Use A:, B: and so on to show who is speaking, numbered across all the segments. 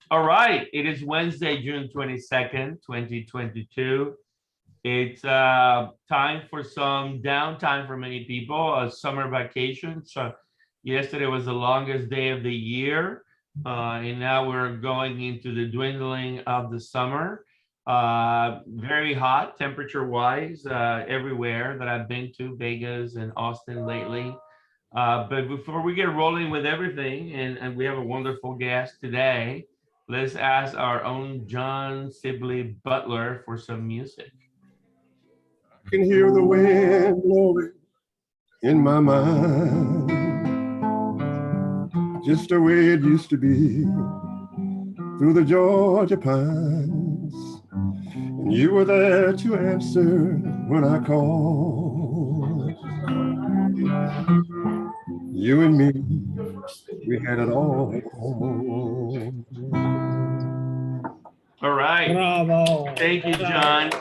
A: All right, it is Wednesday, June 22nd, 2022. It's time for some downtime for many people, a summer vacation. So yesterday was the longest day of the year, and now we're going into the dwindling of the summer. Very hot temperature-wise everywhere that I've been to, Vegas and Austin lately. But before we get rolling with everything, and we have a wonderful guest today, let's ask our own John Sibley Butler for some music.
B: I can hear the wind blowing in my mind, just the way it used to be, through the Georgia pines. And you were there to answer when I called. You and me, we had it all.
A: All right.
C: Bravo.
A: Thank you, John.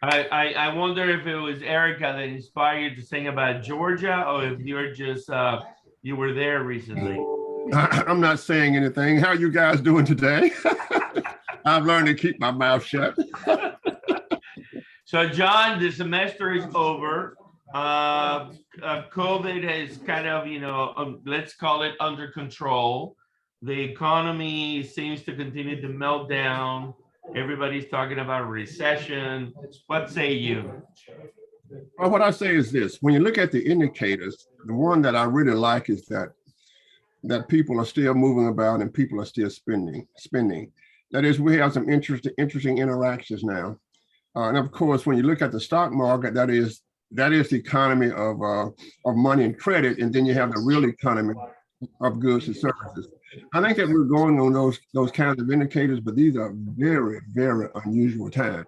A: I wonder if it was Erika that inspired you to sing about Georgia, or if you're just you were there recently.
B: I'm not saying anything. How are you guys doing today? I've learned to keep my mouth shut.
A: So, John, the semester is over. COVID has kind of, let's call it under control. The economy seems to continue to melt down. Everybody's talking about a recession. What say you?
B: Well, what I say is this: when you look at the indicators, the one that I really like is that people are still moving about and people are still spending. That is, we have some interesting interactions now. And of course, when you look at the stock market, that is the economy of money and credit, and then you have the real economy of goods and services. I think that we're going on those kinds of indicators, but these are very, very unusual times.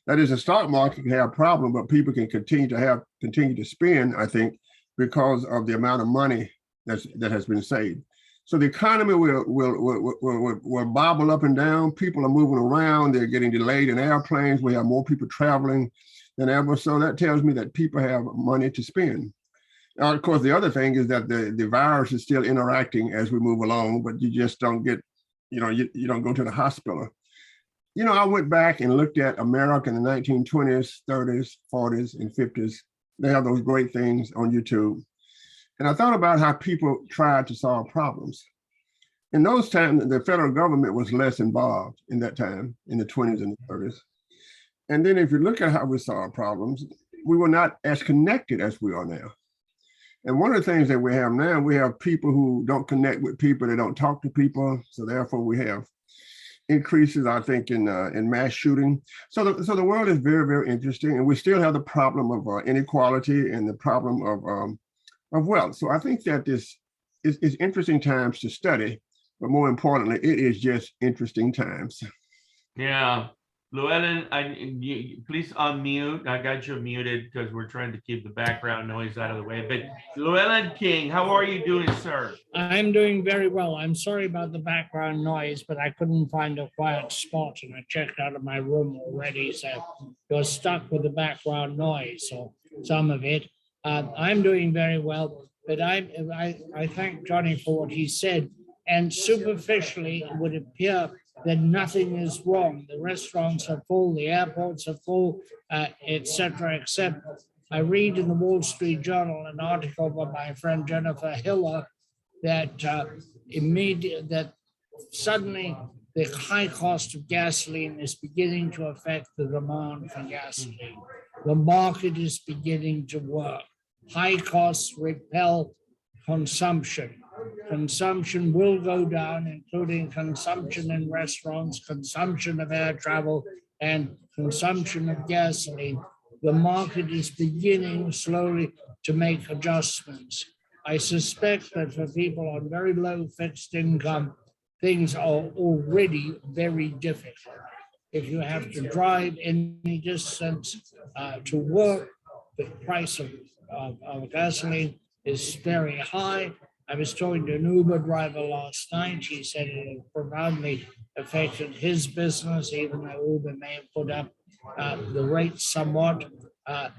B: That is, the stock market can have a problem, but people can continue to spend, I think, because of the amount of money that has been saved. So the economy will bobble up and down. People are moving around. They're getting delayed in airplanes. We have more people traveling than ever. So that tells me that people have money to spend. Now, of course, the other thing is that the virus is still interacting as we move along, but you just don't get, you don't go to the hospital. I went back and looked at America in the 1920s, 30s, 40s, and 50s. They have those great things on YouTube. And I thought about how people tried to solve problems. In those times, the federal government was less involved in that time, in the 20s and the 30s. And then if you look at how we solve problems, we were not as connected as we are now. And one of the things that we have now, we have people who don't connect with people, they don't talk to people. So therefore we have increases, I think, in mass shooting. So the world is very, very interesting. And we still have the problem of inequality and the problem of wealth. So I think that this is interesting times to study, but more importantly, it is just interesting times.
A: Yeah. Llewellyn, please unmute. I got you muted because we're trying to keep the background noise out of the way. But Llewellyn King, how are you doing, sir?
C: I'm doing very well. I'm sorry about the background noise, but I couldn't find a quiet spot and I checked out of my room already. So you're stuck with the background noise, or some of it. I'm doing very well, but I thank Johnny for what he said. And superficially, it would appear that nothing is wrong. The restaurants are full, the airports are full, etc. Except I read in the Wall Street Journal an article by my friend Jennifer Hiller that that suddenly the high cost of gasoline is beginning to affect the demand for gasoline. The market is beginning to work. High costs repel consumption. Consumption will go down, including consumption in restaurants, consumption of air travel, and consumption of gasoline. The market is beginning slowly to make adjustments. I suspect that for people on very low fixed income, things are already very difficult. If you have to drive any distance to work, the price of gasoline is very high. I was talking to an Uber driver last night. He said it had profoundly affected his business, even though Uber may have put up the rates somewhat.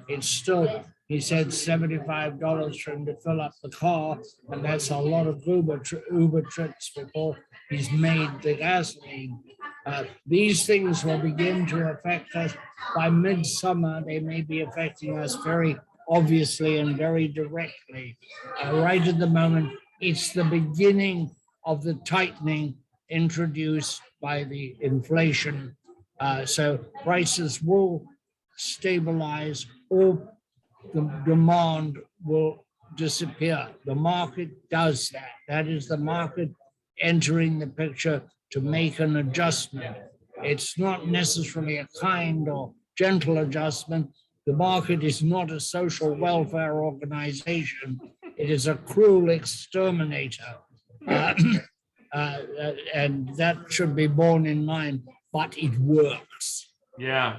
C: It's still he said $75 for him to fill up the car, and that's a lot of Uber trips before he's made the gasoline. These things will begin to affect us by midsummer. They may be affecting us very obviously and very directly. Right at the moment, it's the beginning of the tightening introduced by the inflation. So prices will stabilize, or the demand will disappear. The market does that. That is the market entering the picture to make an adjustment. It's not necessarily a kind or gentle adjustment. The market is not a social welfare organization. It is a cruel exterminator. And that should be borne in mind, but it works.
A: Yeah,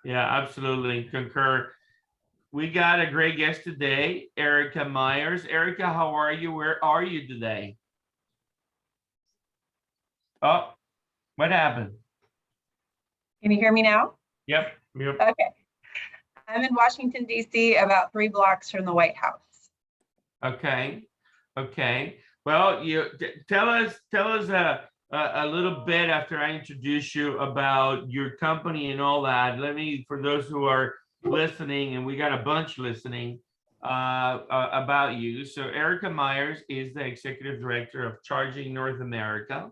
A: absolutely concur. We got a great guest today, Erika Myers. Erika, how are you? Where are you today? Oh, what happened?
D: Can you hear me now?
A: Yep.
D: Okay. I'm in Washington, D.C., about 3 blocks from the White House.
A: Okay. Well, tell us a little bit after I introduce you about your company and all that. Let me, for those who are listening, and we got a bunch listening, about you. So Erika Myers is the executive director of CharIN North America,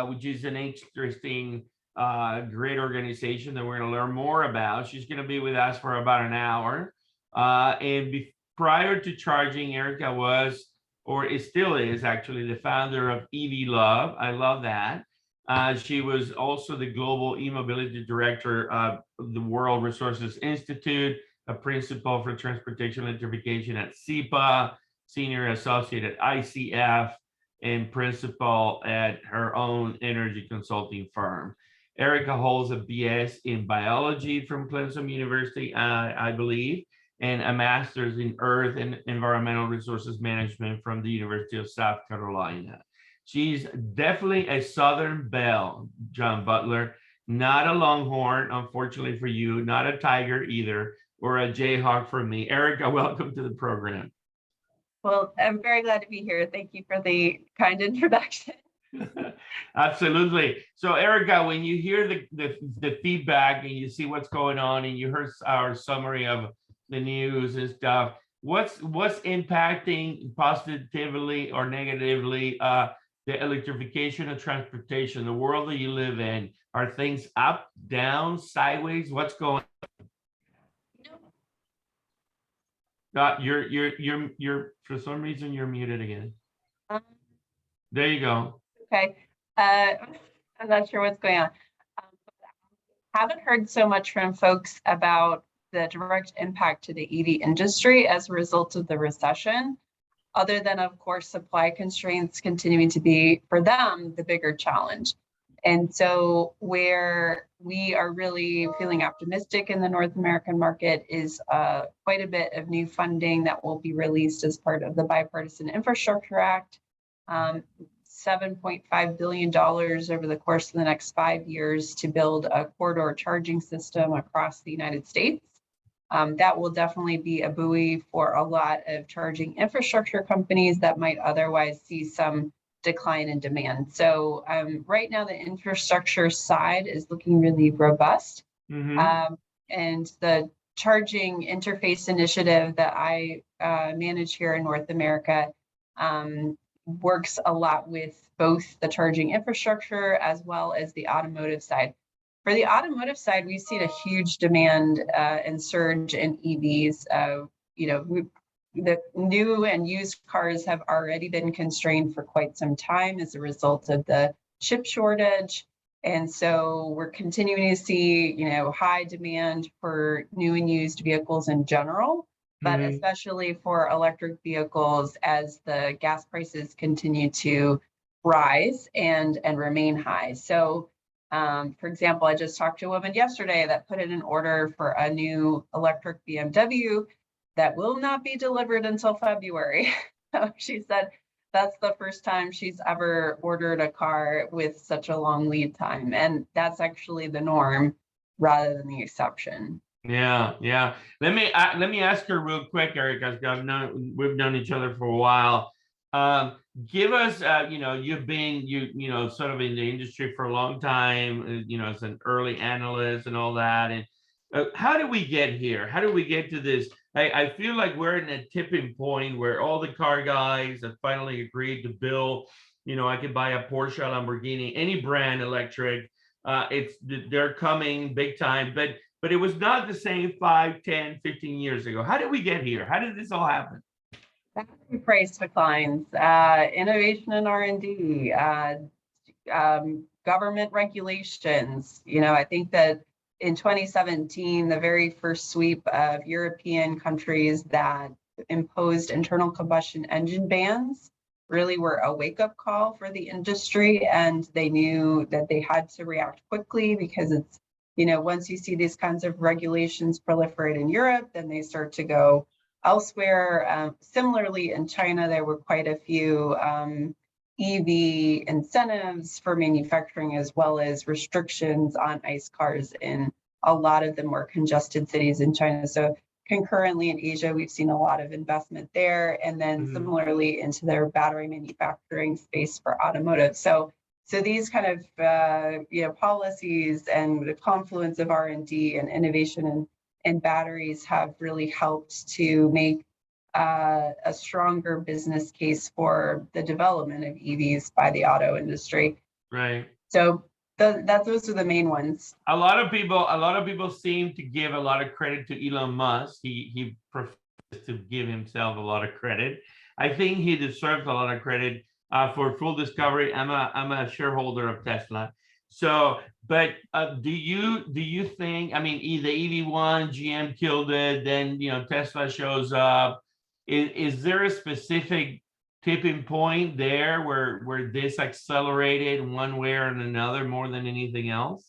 A: which is an interesting, great organization that we're going to learn more about. She's going to be with us for about an hour. Prior to CharIN, Erika was, or it still is actually, the founder of EV Love. I love that. She was also the global e-mobility director of the World Resources Institute, a principal for transportation electrification at SEPA, senior associate at ICF, and principal at her own energy consulting firm. Erika holds a BS in biology from Clemson University, I believe, and a master's in earth and environmental resources management from the University of South Carolina. She's definitely a Southern belle, John Butler, not a Longhorn, unfortunately for you, not a Tiger either, or a Jayhawk for me. Erika, welcome to the program.
D: Well, I'm very glad to be here. Thank you for the kind introduction.
A: Absolutely. So Erika, when you hear the feedback and you see what's going on and you heard our summary of the news and stuff, what's impacting positively or negatively the electrification of transportation, the world that you live in? Are things up, down, sideways? What's going on? You're for some reason you're muted again. There you go.
D: Okay. I'm not sure what's going on. Haven't heard so much from folks about the direct impact to the EV industry as a result of the recession, other than, of course, supply constraints continuing to be, for them, the bigger challenge. And so where we are really feeling optimistic in the North American market is quite a bit of new funding that will be released as part of the Bipartisan Infrastructure Act. $7.5 billion over the course of the next 5 years to build a corridor charging system across the United States. That will definitely be a buoy for a lot of charging infrastructure companies that might otherwise see some decline in demand. So right now, the infrastructure side is looking really robust. Mm-hmm. And the charging interface initiative that I manage here in North America works a lot with both the charging infrastructure as well as the automotive side. For the automotive side, we've seen a huge demand and surge in EVs. The new and used cars have already been constrained for quite some time as a result of the chip shortage. And so we're continuing to see, high demand for new and used vehicles in general, but especially for electric vehicles as the gas prices continue to rise and remain high. So, for example, I just talked to a woman yesterday that put in an order for a new electric BMW that will not be delivered until February. She said that's the first time she's ever ordered a car with such a long lead time. And that's actually the norm rather than the exception.
A: Yeah, yeah. Let me ask her real quick, Erika, because we've known each other for a while. Um, Give us, you've been sort of in the industry for a long time, as an early analyst and all that. And how do we get here? How do we get to this? I feel like we're in a tipping point where all the car guys have finally agreed to build. I could buy a Porsche, Lamborghini, any brand electric. They're coming big time, but it was not the same 5, 10, 15 years ago. How did we get here? How did this all happen?
D: Battery price declines, innovation and R&D, government regulations. I think that in 2017, the very first sweep of European countries that imposed internal combustion engine bans really were a wake-up call for the industry, and they knew that they had to react quickly because it's, once you see these kinds of regulations proliferate in Europe, then they start to go elsewhere. Similarly, in China, there were quite a few EV incentives for manufacturing, as well as restrictions on ICE cars in a lot of the more congested cities in China. So concurrently in Asia, we've seen a lot of investment there, and then similarly into their battery manufacturing space for automotive. So these kind of policies and the confluence of R&D and innovation and batteries have really helped to make a stronger business case for the development of EVs by the auto industry.
A: Right.
D: So those are the main ones.
A: A lot of people seem to give a lot of credit to Elon Musk. He prefers to give himself a lot of credit. I think he deserves a lot of credit. For full discovery, I'm a shareholder of Tesla. So, but do you think? I mean, the EV1, GM killed it. Then Tesla shows up. Is there a specific tipping point there where this accelerated one way or another more than anything else?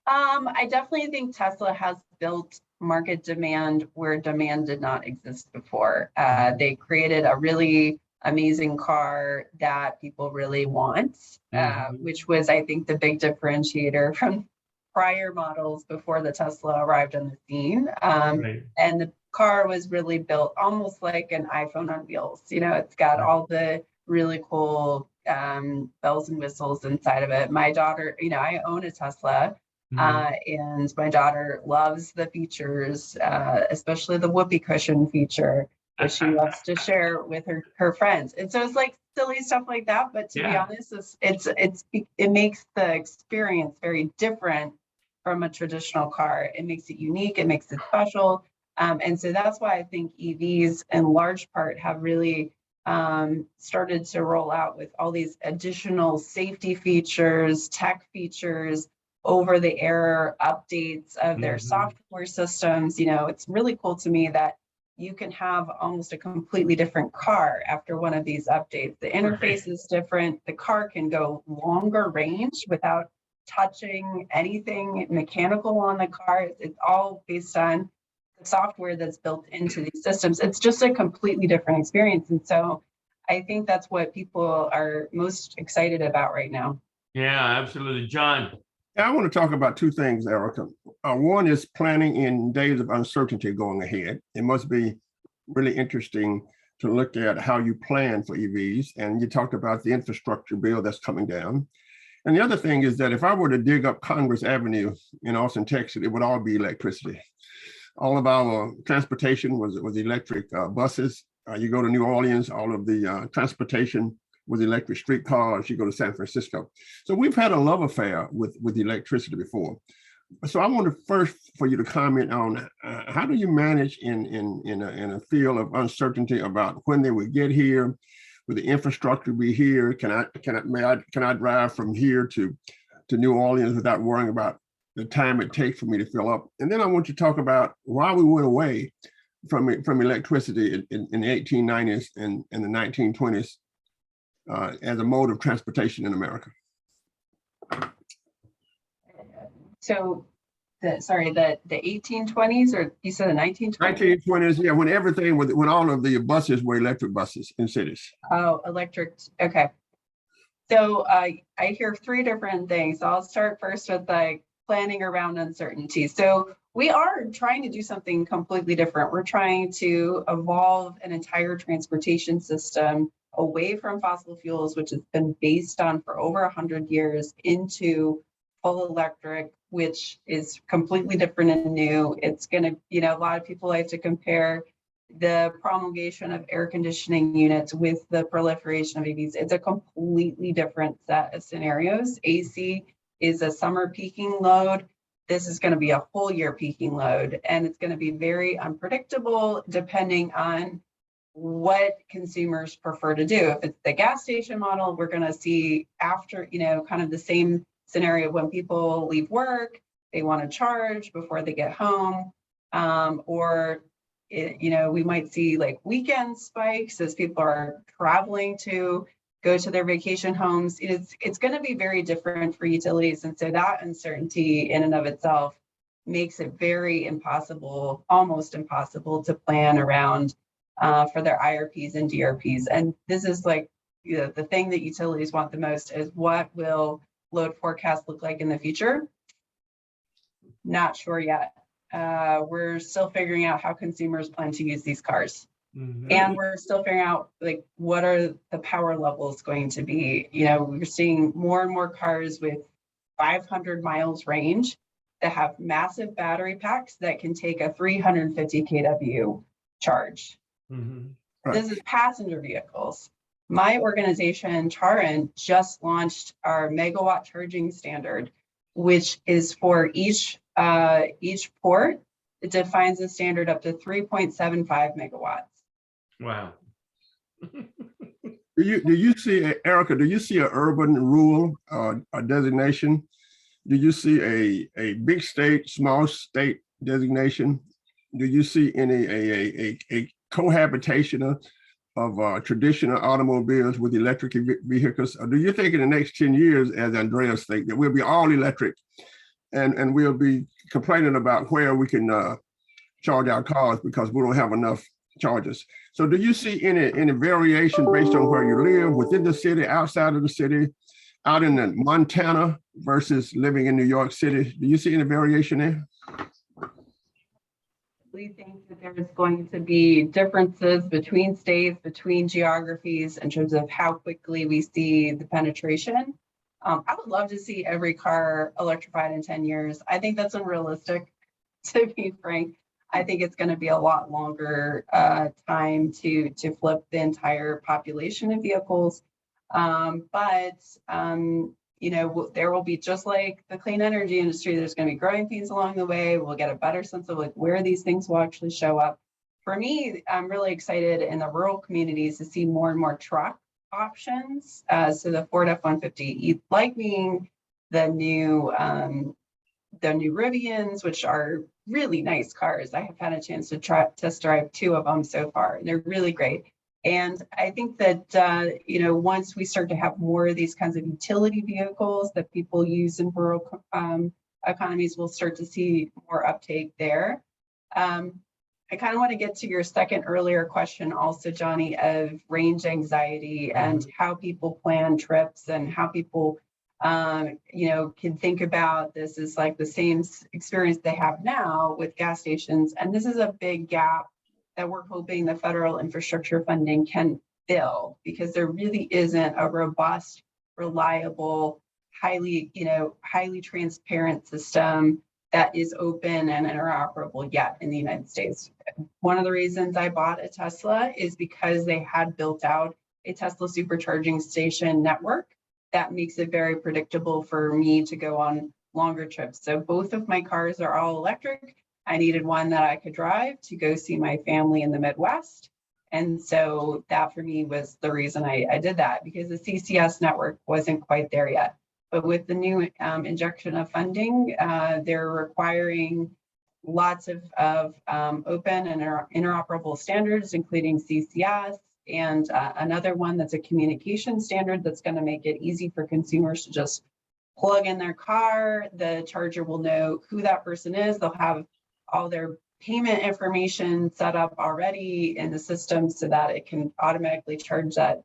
D: I definitely think Tesla has built market demand where demand did not exist before. They created a really amazing car that people really want, which was, I think, the big differentiator from prior models before the Tesla arrived on the scene. Right. And the car was really built almost like an iPhone on wheels. It's got all the really cool bells and whistles inside of it. My daughter, I own a Tesla. And my daughter loves the features, especially the whoopee cushion feature, which she loves to share with her friends. And so it's like silly stuff like that. But to be honest, it makes the experience very different from a traditional car. It makes it unique. It makes it special. And so that's why I think EVs, in large part, have really started to roll out with all these additional safety features, tech features, over-the-air updates of their software systems. It's really cool to me that you can have almost a completely different car after one of these updates. The interface is different. The car can go longer range without touching anything mechanical on the car. It's all based on the software that's built into these systems. It's just a completely different experience. And so I think that's what people are most excited about right now.
A: Yeah, absolutely. John.
B: I want to talk about two things, Erika. One is planning in days of uncertainty going ahead. It must be really interesting to look at how you plan for EVs. And you talked about the infrastructure bill that's coming down. And the other thing is that if I were to dig up Congress Avenue in Austin, Texas, it would all be electricity. All of our transportation was electric buses. You go to New Orleans, all of the transportation with electric streetcars. You go to San Francisco. So we've had a love affair with electricity before. So I want to first for you to comment on how do you manage in a field of uncertainty about when they would get here, will the infrastructure be here? Can I drive from here to New Orleans without worrying about the time it takes for me to fill up? And then I want you to talk about why we went away from electricity in the 1890s and the 1920s. As a mode of transportation in America.
D: So, the 1820s, or you said the 1920s?
B: 1920s, yeah, when all of the buses were electric buses in cities.
D: Oh, electric, okay. So I hear three different things. I'll start first with planning around uncertainty. So we are trying to do something completely different. We're trying to evolve an entire transportation system away from fossil fuels, which has been based on for over 100 years, into full electric, which is completely different and new. It's going to, a lot of people like to compare the promulgation of air conditioning units with the proliferation of EVs. It's a completely different set of scenarios. AC is a summer peaking load. This is going to be a whole year peaking load, and it's going to be very unpredictable depending on what consumers prefer to do. If it's the gas station model, we're going to see after, kind of the same scenario when people leave work, they want to charge before they get home, we might see like weekend spikes as people are traveling to go to their vacation homes. It's going to be very different for utilities. And so that uncertainty in and of itself makes it very impossible, almost impossible to plan around for their IRPs and DRPs. And this is like the thing that utilities want the most is what will load forecast look like in the future? Not sure yet. We're still figuring out how consumers plan to use these cars. Mm-hmm. And we're still figuring out like what are the power levels going to be. We're seeing more and more cars with 500 miles range that have massive battery packs that can take a 350 kW charge. Mm-hmm. Right. This is passenger vehicles. My organization, CharIN, just launched our megawatt charging standard, which is for each port. It defines a standard up to 3.75 megawatts.
A: Wow.
B: Do you see, Erika, do you see an urban rural designation? Do you see a big state, small state designation? Do you see any a cohabitation of traditional automobiles with electric vehicles? Or do you think in the next 10 years, as Andreas think, that we'll be all electric and we'll be complaining about where we can charge our cars because we don't have enough charges? So do you see any variation based on where you live, within the city, outside of the city, out in Montana versus living in New York City? Do you see any variation there?
D: We think that there's going to be differences between states, between geographies in terms of how quickly we see the penetration. I would love to see every car electrified in 10 years. I think that's unrealistic, to be frank. I think it's going to be a lot longer time to flip the entire population of vehicles. There will be, just like the clean energy industry, there's going to be growing pains along the way. We'll get a better sense of like where these things will actually show up. For me, I'm really excited in the rural communities to see more and more truck options. So the Ford F-150 Lightning, the new Rivians, which are really nice cars. I have had a chance to test drive 2 of them so far, and they're really great. And I think that, once we start to have more of these kinds of utility vehicles that people use in rural economies, we'll start to see more uptake there. I kind of want to get to your second earlier question also, Johnny, of range anxiety and how people plan trips and how people, can think about this as like the same experience they have now with gas stations. And this is a big gap that we're hoping the federal infrastructure funding can fill, because there really isn't a robust, reliable, highly transparent system that is open and interoperable yet in the United States. One of the reasons I bought a Tesla is because they had built out a Tesla supercharging station network that makes it very predictable for me to go on longer trips. So both of my cars are all electric. I needed one that I could drive to go see my family in the Midwest. And so that for me was the reason I did that, because the CCS network wasn't quite there yet. But with the new injection of funding, they're requiring lots of open and interoperable standards, including CCS, and another one that's a communication standard that's going to make it easy for consumers to just plug in their car. The charger will know who that person is. They'll have all their payment information set up already in the system so that it can automatically charge that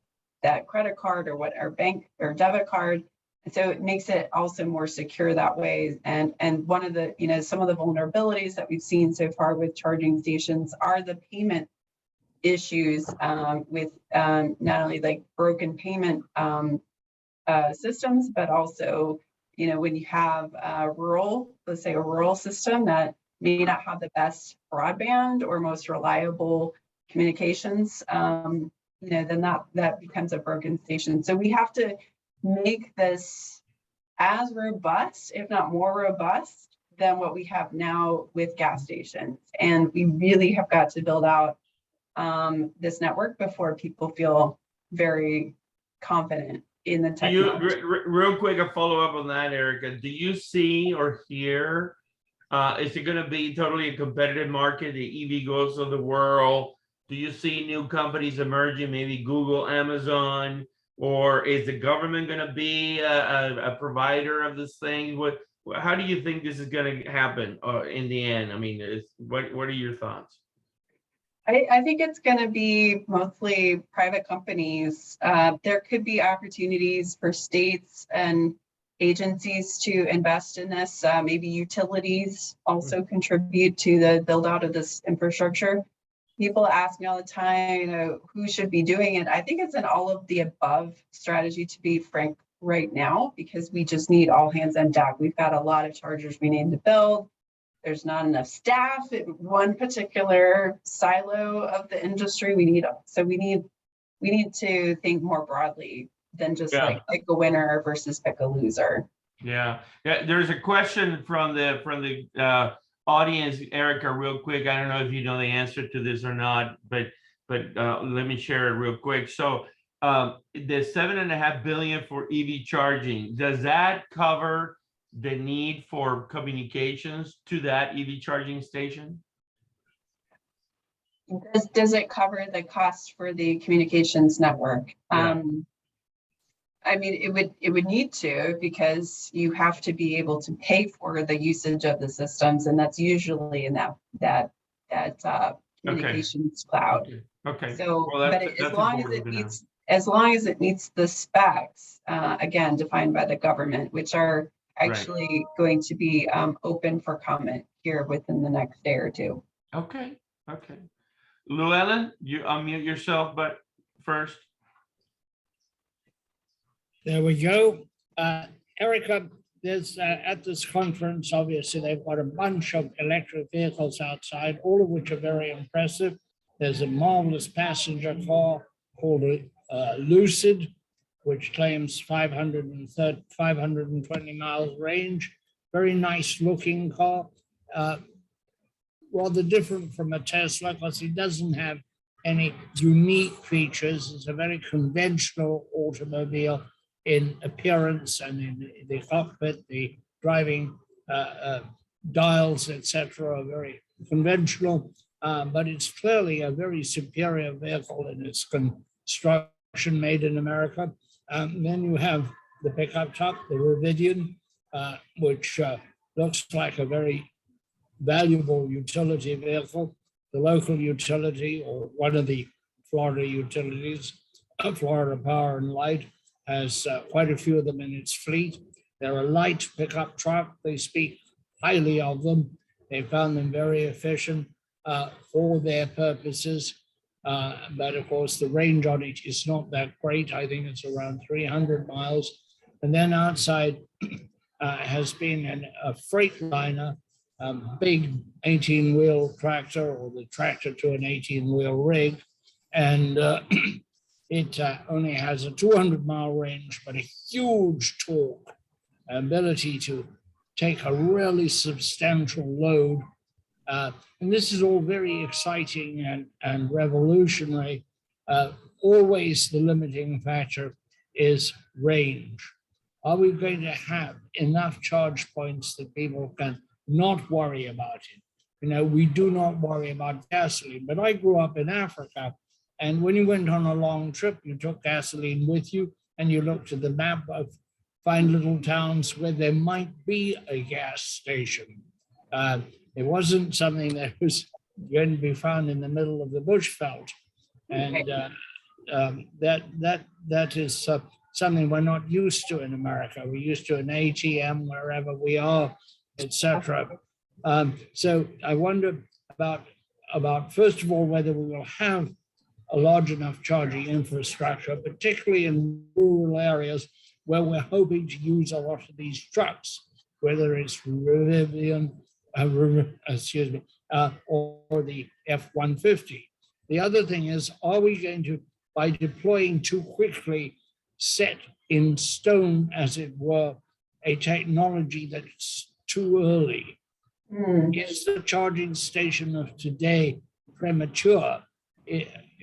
D: credit card or bank or debit card. So it makes it also more secure that way. And one of the, some of the vulnerabilities that we've seen so far with charging stations are the payment issues with not only like broken payment systems, but also, when you have let's say a rural system that may not have the best broadband or most reliable communications, then that becomes a broken station. So we have to make this as robust, if not more robust, than what we have now with gas stations. And we really have got to build out this network before people feel very confident in the technology.
A: Real quick, a follow up on that, Erika. Do you see or hear, is it going to be totally a competitive market, the EV goes of the world? Do you see new companies emerging, maybe Google, Amazon, or is the government going to be a provider of this thing? How do you think this is going to happen in the end? I mean, what are your thoughts?
D: I think it's going to be mostly private companies. There could be opportunities for states and agencies to invest in this. Maybe utilities also contribute to the build out of this infrastructure. People ask me all the time, who should be doing it? I think it's an all of the above strategy, to be frank, right now, because we just need all hands on deck. We've got a lot of chargers we need to build. There's not enough staff in one particular silo of the industry. We need to think more broadly than just like pick a winner versus pick a loser.
A: Yeah. There's a question from the audience, Erika, real quick. I don't know if you know the answer to this or not, but let me share it real quick. So the $7.5 billion for EV charging, does that cover the need for communications to that EV charging station?
D: Does it cover the cost for the communications network?
A: Yeah.
D: I mean, it would need to, because you have to be able to pay for the usage of the systems, and that's usually in that communications cloud.
A: Okay.
D: So,
A: well,
D: but as long as it meets the specs, again, defined by the government, which are actually going to be open for comment here within the next day or two.
A: Okay. Llewellyn, you unmute yourself, but first.
C: There we go. Erika, there's at this conference, obviously, they've got a bunch of electric vehicles outside, all of which are very impressive. There's a marvelous passenger car called Lucid, which claims 520 miles range. Very nice looking car. Rather different from a Tesla, because it doesn't have any unique features. It's a very conventional automobile in appearance and in the cockpit. The driving dials, etc., are very conventional, but it's clearly a very superior vehicle in its construction, made in America. Then you have the pickup truck, the Ravidian, which looks like a very valuable utility vehicle. The local utility, or one of the Florida utilities, Florida Power and Light, has quite a few of them in its fleet. They're a light pickup truck. They speak highly of them. They found them very efficient for their purposes. But of course, the range on it is not that great. I think it's around 300 miles. And then outside has been a Freightliner, big 18-wheel tractor, or the tractor to an 18-wheel rig. And it only has a 200-mile range, but a huge torque, ability to take a really substantial load. And this is all very exciting and revolutionary. Always the limiting factor is range. Are we going to have enough charge points that people can not worry about it? We do not worry about gasoline, but I grew up in Africa. And when you went on a long trip, you took gasoline with you, and you looked at the map of find little towns where there might be a gas station. It wasn't something that was going to be found in the middle of the bushveld. And that is something we're not used to in America. We're used to an ATM wherever we are, etc. So I wonder about first of all whether we will have a large enough charging infrastructure, particularly in rural areas where we're hoping to use a lot of these trucks, whether it's Rivian, or the F-150. The other thing is, are we going to, by deploying too quickly, set in stone, as it were, a technology that's too early? Is the charging station of today premature?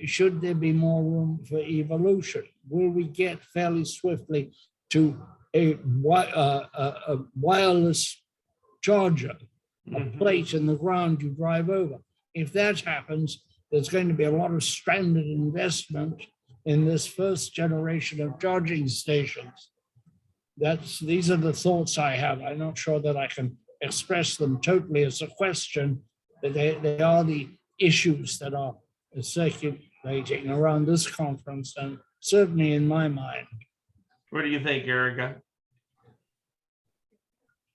C: Should there be more room for evolution? Will we get fairly swiftly to a wireless charger, a plate in the ground you drive over? If that happens, there's going to be a lot of stranded investment in this first generation of charging stations. These are the thoughts I have. I'm not sure that I can express them totally as a question, but they are the issues that are circulating around this conference, and certainly in my mind.
A: What do you think, Erika?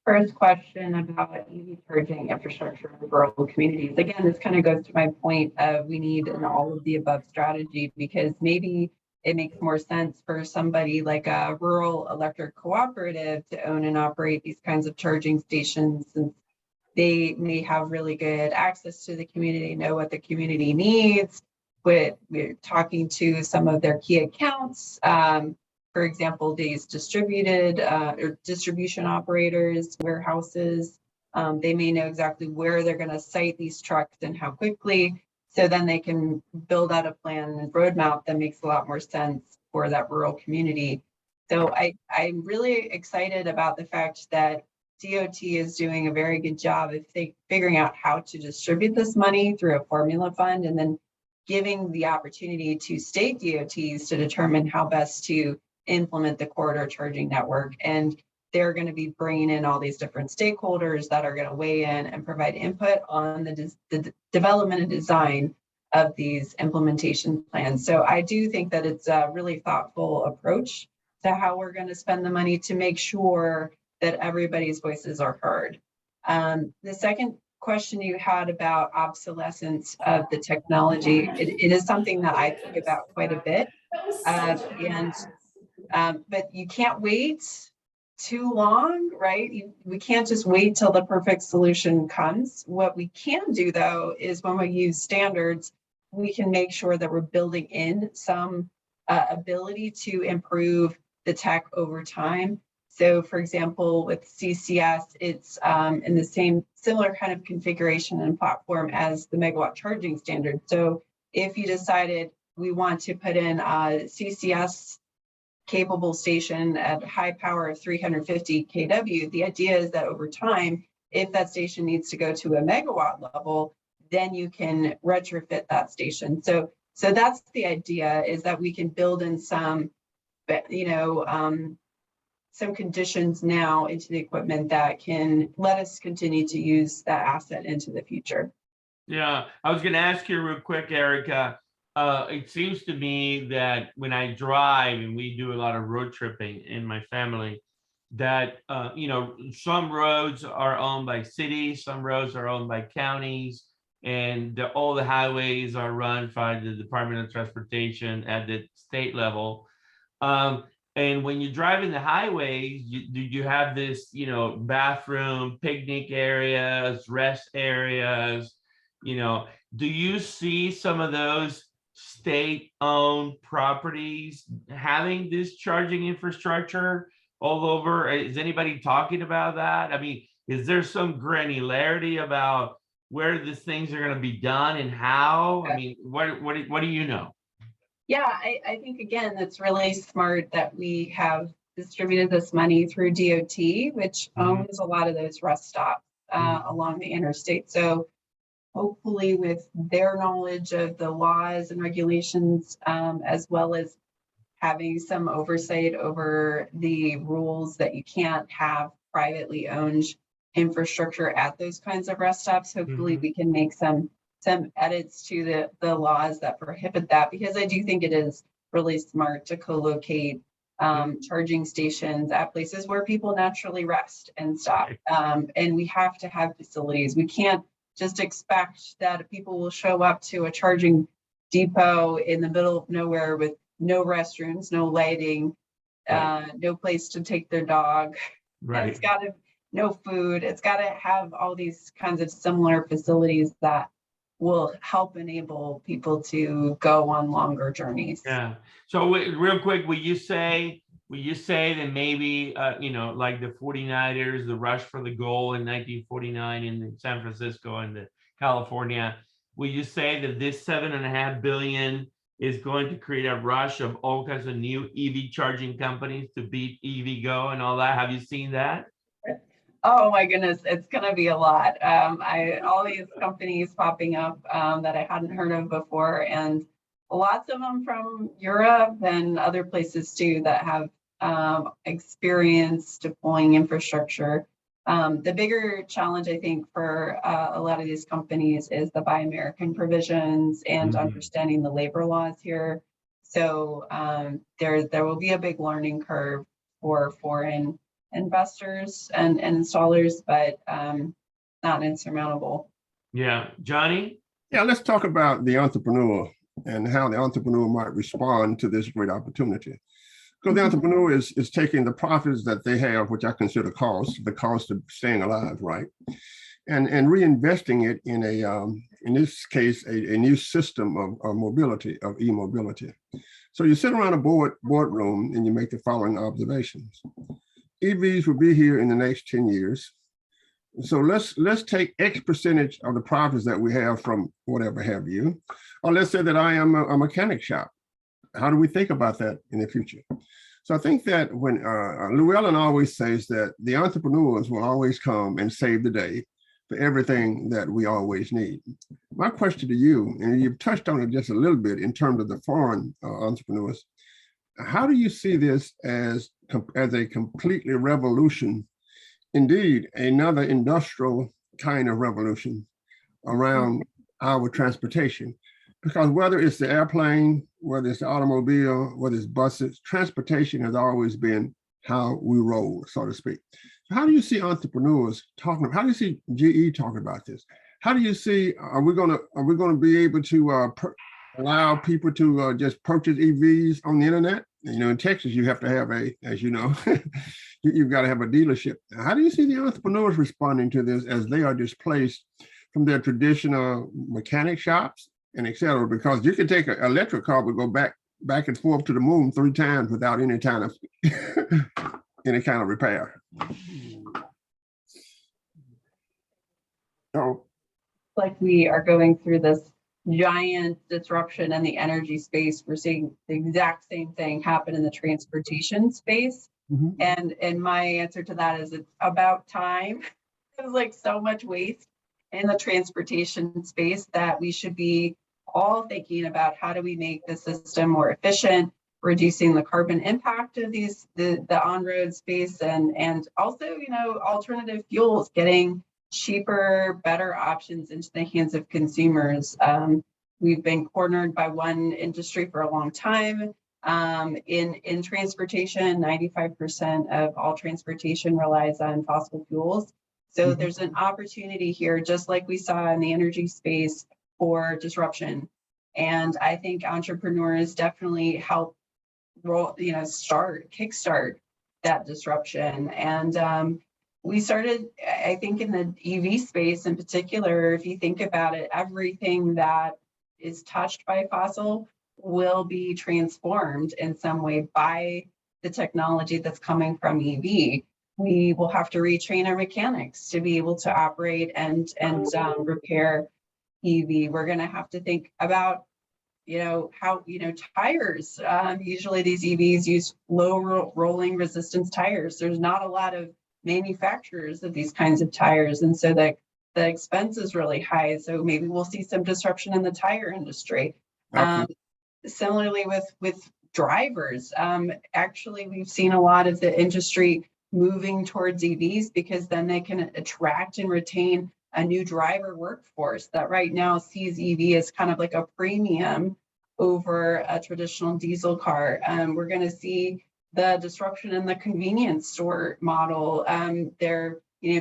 D: First question about EV charging infrastructure in rural communities. Again, this kind of goes to my point of we need an all of the above strategy, because maybe it makes more sense for somebody like a rural electric cooperative to own and operate these kinds of charging stations, since they may have really good access to the community, know what the community needs. We're talking to some of their key accounts. For example, these distributed or distribution operators, warehouses, they may know exactly where they're going to site these trucks and how quickly. So then they can build out a plan and roadmap that makes a lot more sense for that rural community. So I'm really excited about the fact that DOT is doing a very good job of figuring out how to distribute this money through a formula fund, and then giving the opportunity to state DOTs to determine how best to implement the corridor charging network. And they're going to be bringing in all these different stakeholders that are going to weigh in and provide input on the development and design of these implementation plans. So I do think that it's a really thoughtful approach to how we're going to spend the money to make sure that everybody's voices are heard. The second question you had about obsolescence of the technology, it is something that I think about quite a bit. But you can't wait too long, right? We can't just wait till the perfect solution comes. What we can do, though, is when we use standards, we can make sure that we're building in some ability to improve the tech over time. So, for example, with CCS, it's in the same similar kind of configuration and platform as the megawatt charging standard. So if you decided we want to put in a CCS capable station at high power of 350 kW, the idea is that over time, if that station needs to go to a megawatt level, then you can retrofit that station. So that's the idea, is that we can build in some, some conditions now into the equipment that can let us continue to use that asset into the future.
A: Yeah, I was going to ask you real quick, Erika. It seems to me that when I drive, and we do a lot of road tripping in my family, that some roads are owned by cities, some roads are owned by counties, and all the highways are run by the Department of Transportation at the state level. And when you drive in the highways, you have this, bathroom, picnic areas, rest areas. Do you see some of those state-owned properties having this charging infrastructure all over? Is anybody talking about that? I mean, is there some granularity about where these things are going to be done and how? I mean, what do you know?
D: Yeah, I think, again, that's really smart that we have distributed this money through DOT, which owns a lot of those rest stops along the interstate. So hopefully with their knowledge of the laws and regulations, as well as having some oversight over the rules that you can't have privately owned infrastructure at those kinds of rest stops, hopefully we can make some edits to the laws that prohibit that, because I do think it is really smart to co-locate charging stations at places where people naturally rest and stop. And we have to have facilities. We can't just expect that people will show up to a charging depot in the middle of nowhere with no restrooms, no lighting, no place to take their dog.
A: Right.
D: It's got to, no food. It's got to have all these kinds of similar facilities that will help enable people to go on longer journeys.
A: Yeah. So real quick, will you say that maybe, you know, like the 49ers, the rush for the goal in 1949 in San Francisco and the California, will you say that this $7.5 billion is going to create a rush of all kinds of new EV charging companies to beat EVgo and all that? Have you seen that?
D: Oh my goodness, it's going to be a lot. All these companies popping up that I hadn't heard of before, and lots of them from Europe and other places too that have experience deploying infrastructure. The bigger challenge, I think, for a lot of these companies is the Buy American provisions and understanding the labor laws here. So there will be a big learning curve for foreign investors and installers, but not insurmountable.
A: Yeah. Johnny?
B: Yeah, let's talk about the entrepreneur and how the entrepreneur might respond to this great opportunity. Because the entrepreneur is taking the profits that they have, which I consider the cost of staying alive, right? And reinvesting it in in this case, a new system of mobility, of e-mobility. So you sit around a boardroom and you make the following observations. EVs will be here in the next 10 years. So let's take X percentage of the profits that we have from whatever have you, or let's say that I am a mechanic shop. How do we think about that in the future? So I think that when Llewellyn always says that the entrepreneurs will always come and save the day for everything that we always need. My question to you, and you've touched on it just a little bit in terms of the foreign entrepreneurs, how do you see this as a completely revolution, indeed another industrial kind of revolution around our transportation? Because whether it's the airplane, whether it's the automobile, whether it's buses, transportation has always been how we roll, so to speak. So how do you see entrepreneurs talking? How do you see GE talking about this? How do you see, are we going to be able to allow people to just purchase EVs on the internet? You know, in Texas, you have to have as you know, you've got to have a dealership. How do you see the entrepreneurs responding to this as they are displaced from their traditional mechanic shops and et cetera? Because you can take an electric car but go back and forth to the moon 3 times without any kind of repair. So,
D: like we are going through this giant disruption in the energy space, we're seeing the exact same thing happen in the transportation space. And my answer to that is it's about time. There's like so much waste in the transportation space that we should be all thinking about how do we make the system more efficient, reducing the carbon impact of the on-road space, and also, you know, alternative fuels, getting cheaper, better options into the hands of consumers. We've been cornered by one industry for a long time. In transportation, 95% of all transportation relies on fossil fuels. So there's an opportunity here, just like we saw in the energy space, for disruption. And I think entrepreneurs definitely help kickstart that disruption. And we started, I think, in the EV space in particular, if you think about it, everything that is touched by fossil will be transformed in some way by the technology that's coming from EV. We will have to retrain our mechanics to be able to operate and repair EV. We're going to have to think about, how, tires. Usually these EVs use low rolling resistance tires. There's not a lot of manufacturers of these kinds of tires, and so the expense is really high. So maybe we'll see some disruption in the tire industry. Similarly with drivers, actually we've seen a lot of the industry moving towards EVs because then they can attract and retain a new driver workforce that right now sees EV as kind of like a premium over a traditional diesel car. We're going to see the disruption in the convenience store model.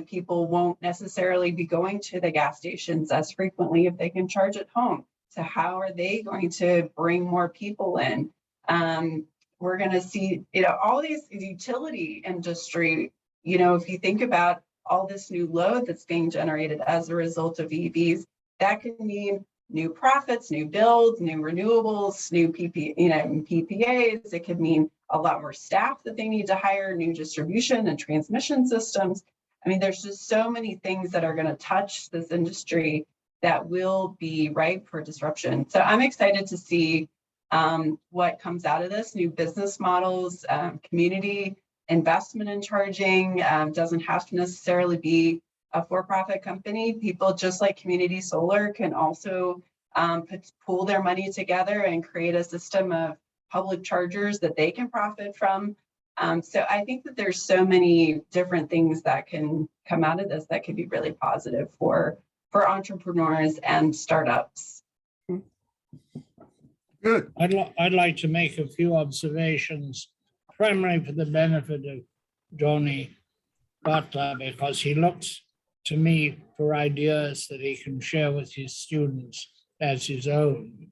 D: People won't necessarily be going to the gas stations as frequently if they can charge at home. So how are they going to bring more people in? We're going to see, all these utility industry, if you think about all this new load that's being generated as a result of EVs, that could mean new profits, new builds, new renewables, new PPAs. It could mean a lot more staff that they need to hire, new distribution and transmission systems. I mean, there's just so many things that are going to touch this industry that will be ripe for disruption. So I'm excited to see what comes out of this, new business models, community investment in charging. Doesn't have to necessarily be a for-profit company. People just like Community Solar can also pool their money together and create a system of public chargers that they can profit from. So I think that there's so many different things that can come out of this that could be really positive for entrepreneurs and startups.
B: Good.
C: I'd like to make a few observations, primarily for the benefit of Johnny Butler, because he looks to me for ideas that he can share with his students as his own.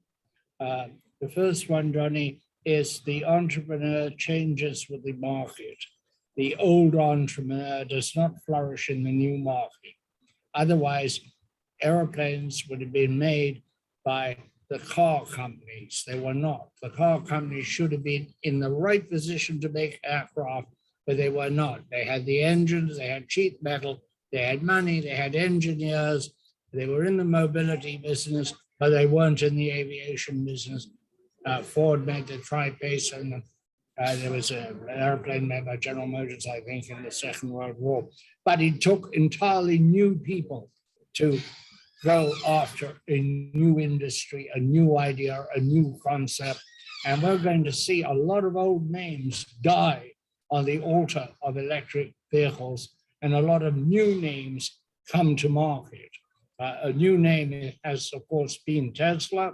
C: The first one, Johnny, is the entrepreneur changes with the market. The old entrepreneur does not flourish in the new market. Otherwise, airplanes would have been made by the car companies. They were not. The car companies should have been in the right position to make aircraft, but they were not. They had the engines, they had sheet metal, they had money, they had engineers, they were in the mobility business, but they weren't in the aviation business. Ford made the Tri-Pacer, and there was an airplane made by General Motors, I think, in the Second World War. But it took entirely new people to go after a new industry, a new idea, a new concept. And we're going to see a lot of old names die on the altar of electric vehicles, and a lot of new names come to market. A new name has, of course, been Tesla,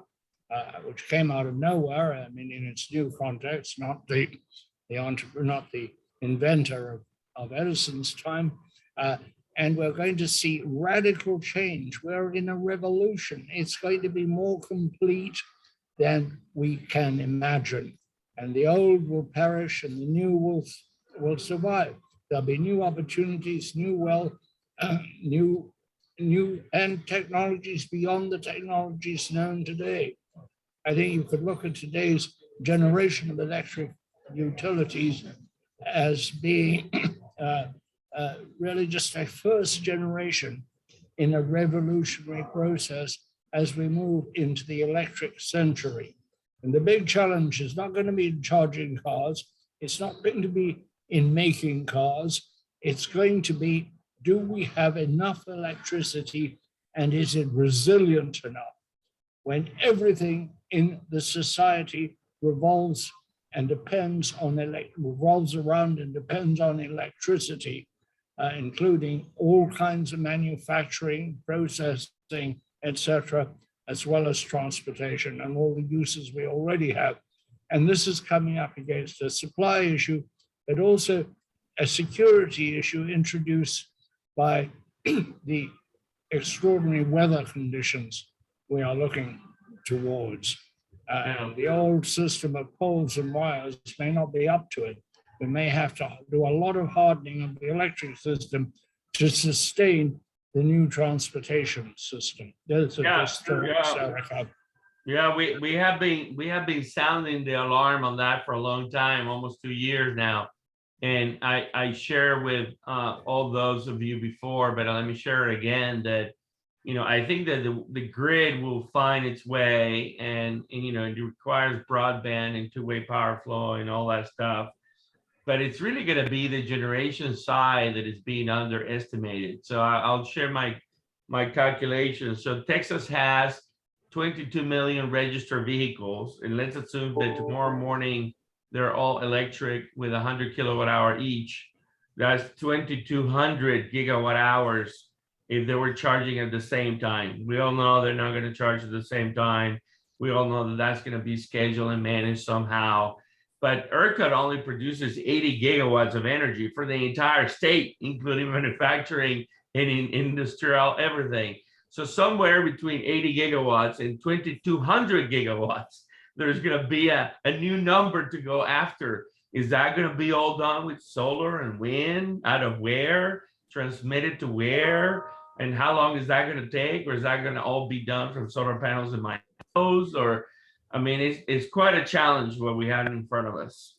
C: which came out of nowhere. I mean, in its new context, not the entrepreneur, not the inventor of Edison's time. And we're going to see radical change. We're in a revolution. It's going to be more complete than we can imagine. And the old will perish and the new will survive. There'll be new opportunities, new and technologies beyond the technologies known today. I think you could look at today's generation of electric utilities as being really just a first generation in a revolutionary process as we move into the electric century. And the big challenge is not going to be in charging cars. It's not going to be in making cars. It's going to be, do we have enough electricity and is it resilient enough when everything in the society revolves around and depends on electricity, including all kinds of manufacturing, processing, etc., as well as transportation and all the uses we already have. And this is coming up against a supply issue, but also a security issue introduced by the extraordinary weather conditions we are looking towards. And the old system of poles and wires may not be up to it. We may have to do a lot of hardening of the electric system to sustain the new transportation system. Those are just Erika.
A: Yeah, we have been sounding the alarm on that for a long time, almost 2 years now. And I share with all those of you before, but let me share it again that, I think that the grid will find its way, and it requires broadband and two-way power flow and all that stuff. But it's really going to be the generation side that is being underestimated. So I'll share my calculations. So Texas has 22 million registered vehicles, and let's assume that tomorrow morning they're all electric with 100 kilowatt hour each. That's 2,200 gigawatt hours if they were charging at the same time. We all know they're not going to charge at the same time. We all know that that's going to be scheduled and managed somehow. but ERCOT only produces 80 gigawatts of energy for the entire state, including manufacturing and industrial everything. So somewhere between 80 gigawatts and 2,200 gigawatts, there's going to be a new number to go after. Is that going to be all done with solar and wind? Out of where? Transmitted to where? And how long is that going to take? Or is that going to all be done from solar panels in my house? Or, I mean, it's quite a challenge what we have in front of us.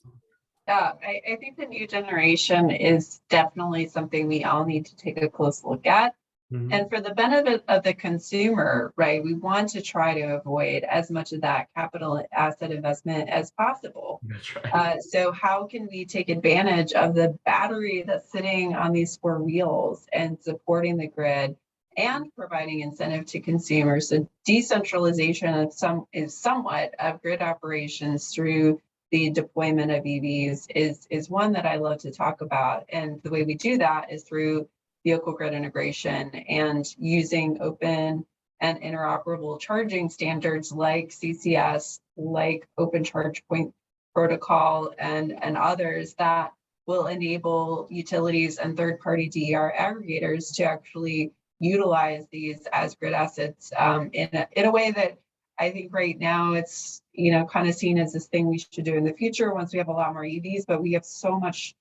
D: Yeah, I think the new generation is definitely something we all need to take a close look at.
A: Mhm.
D: And for the benefit of the consumer, right, we want to try to avoid as much of that capital asset investment as possible.
A: That's right.
D: So how can we take advantage of the battery that's sitting on these four wheels and supporting the grid and providing incentive to consumers? So decentralization is somewhat of grid operations through the deployment of EVs is one that I love to talk about. And the way we do that is through vehicle grid integration and using open and interoperable charging standards like CCS, like Open Charge Point Protocol, and others that will enable utilities and third-party DER aggregators to actually utilize these as grid assets in a way that I think right now it's kind of seen as this thing we should do in the future once we have a lot more EVs, but we have so much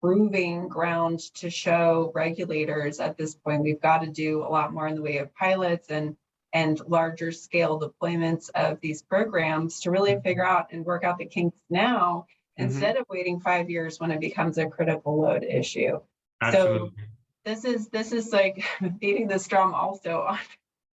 D: proving ground to show regulators at this point. We've got to do a lot more in the way of pilots and larger scale deployments of these programs to really figure out and work out the kinks now instead of waiting 5 years when it becomes a critical load issue.
A: Absolutely.
D: So this is like beating this drum also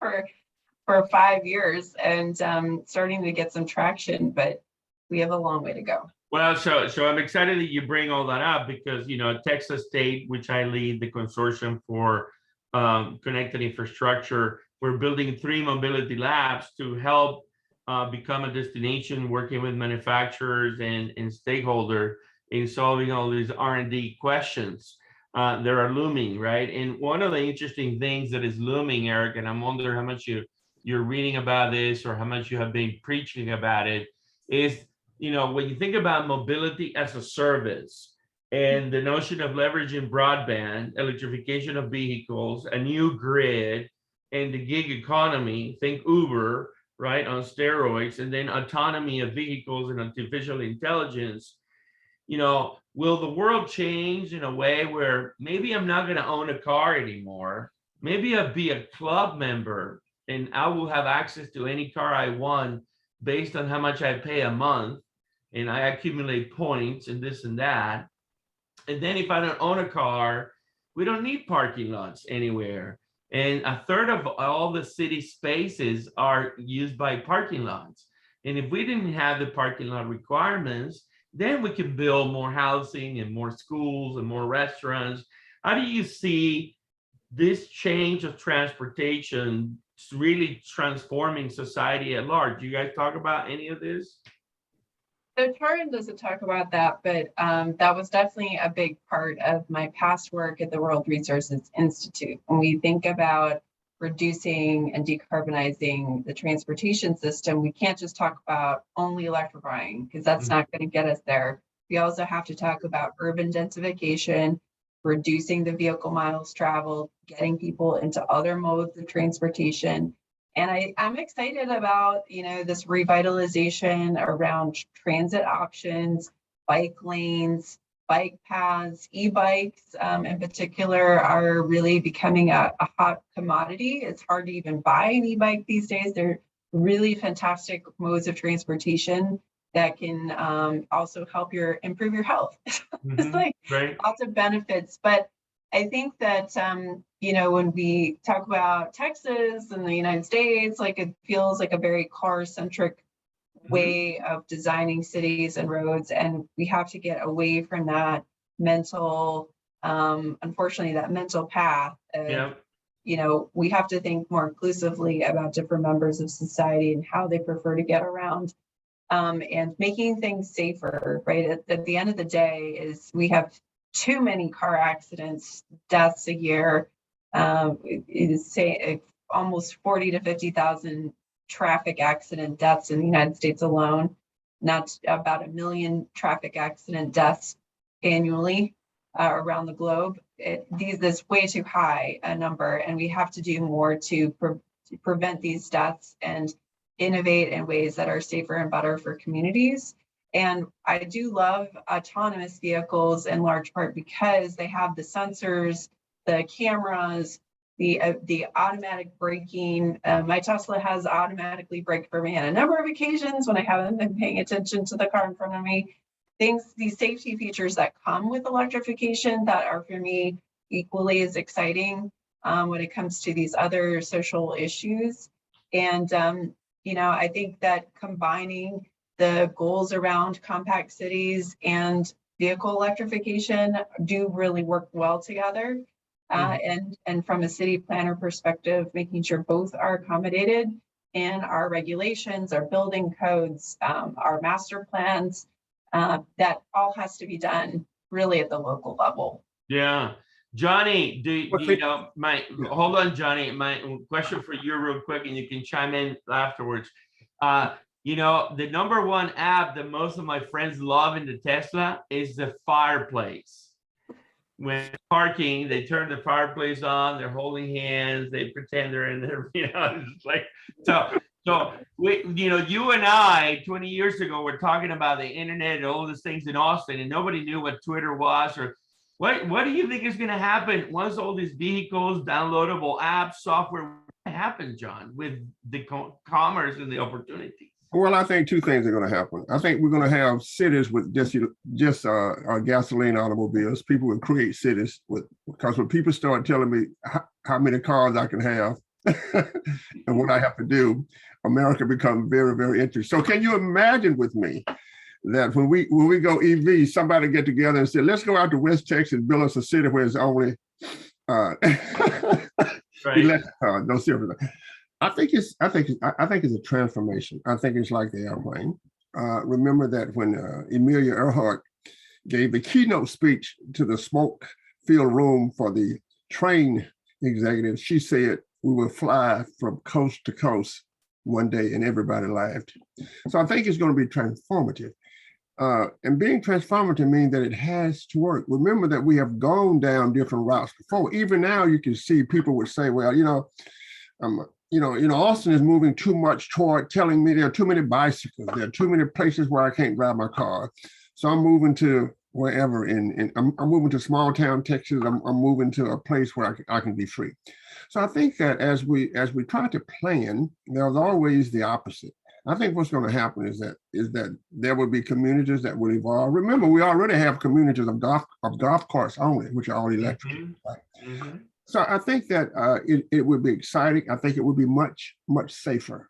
D: for 5 years and starting to get some traction, but we have a long way to go.
A: Well, so I'm excited that you bring all that up because, Texas State, which I lead the consortium for connected infrastructure, we're building 3 mobility labs to help become a destination, working with manufacturers and stakeholders in solving all these R&D questions that are looming, right? And one of the interesting things that is looming, Eric, and I'm wondering how much you're reading about this or how much you have been preaching about it, is when you think about mobility as a service and the notion of leveraging broadband, electrification of vehicles, a new grid, and the gig economy, think Uber, right, on steroids, and then autonomy of vehicles and artificial intelligence, will the world change in a way where maybe I'm not going to own a car anymore? Maybe I'll be a club member and I will have access to any car I want based on how much I pay a month. And I accumulate points and this and that. And then if I don't own a car, we don't need parking lots anywhere. And a third of all the city spaces are used by parking lots. And if we didn't have the parking lot requirements, then we can build more housing and more schools and more restaurants. How do you see this change of transportation really transforming society at large? Do you guys talk about any of this?
D: So CharIN doesn't talk about that, but that was definitely a big part of my past work at the World Resources Institute. When we think about reducing and decarbonizing the transportation system, we can't just talk about only electrifying because that's not going to get us there. We also have to talk about urban densification, reducing the vehicle miles traveled, getting people into other modes of transportation. And I'm excited about, this revitalization around transit options, bike lanes, bike paths, e-bikes in particular are really becoming a hot commodity. It's hard to even buy an e-bike these days. They're really fantastic modes of transportation that can also help improve your health. It's like lots of benefits, but I think that, when we talk about Texas and the United States, like it feels like a very car-centric way of designing cities and roads. And we have to get away from that mental, unfortunately, that mental path. We have to think more inclusively about different members of society and how they prefer to get around. And making things safer, right? At the end of the day is we have too many car accidents, deaths a year. It is almost 40 to 50,000 traffic accident deaths in the United States alone. that's about 1 million traffic accident deaths annually around the globe. This is way too high a number, and we have to do more to prevent these deaths and innovate in ways that are safer and better for communities. And I do love autonomous vehicles in large part because they have the sensors, the cameras, the automatic braking. My Tesla has automatically braked for me on a number of occasions when I haven't been paying attention to the car in front of me. These safety features that come with electrification that are for me equally as exciting when it comes to these other social issues. And I think that combining the goals around compact cities and vehicle electrification do really work well together. And from a city planner perspective, making sure both are accommodated in our regulations, our building codes, our master plans, that all has to be done really at the local level.
A: Yeah. Johnny, hold on, Johnny. My question for you real quick, and you can chime in afterwards. The number one app that most of my friends love in the Tesla is the fireplace. When parking, they turn the fireplace on, they're holding hands, they pretend they're in there, it's like, so we, you and I 20 years ago were talking about the internet and all these things in Austin, and nobody knew what Twitter was, or what do you think is going to happen once all these vehicles, downloadable apps, software, what happen, John, with the commerce and the opportunities?
B: Well, I think two things are going to happen. I think we're going to have cities with just gasoline automobiles. People will create cities because when people start telling me how many cars I can have and what I have to do, America becomes very, very interesting. So can you imagine with me that when we go EV, somebody get together and say, let's go out to West Texas and build us a city where it's only electric cars, no silver. I think it's a transformation. I think it's like the airplane. Remember that when Amelia Earhart gave the keynote speech to the smoke-filled room for the train executives, she said, we will fly from coast to coast one day, and everybody laughed. So I think it's going to be transformative. And being transformative means that it has to work. Remember that we have gone down different routes before. Even now, you can see people would say, well, Austin is moving too much toward telling me there are too many bicycles. There are too many places where I can't drive my car. So I'm moving to wherever I'm moving to small town Texas. I'm moving to a place where I can be free. So I think that as we try to plan, there's always the opposite. I think what's going to happen is that there will be communities that will evolve. Remember, we already have communities of golf carts only, which are all electric. Mm-hmm. Right? Mm-hmm. So I think that it would be exciting. I think it would be much, much safer.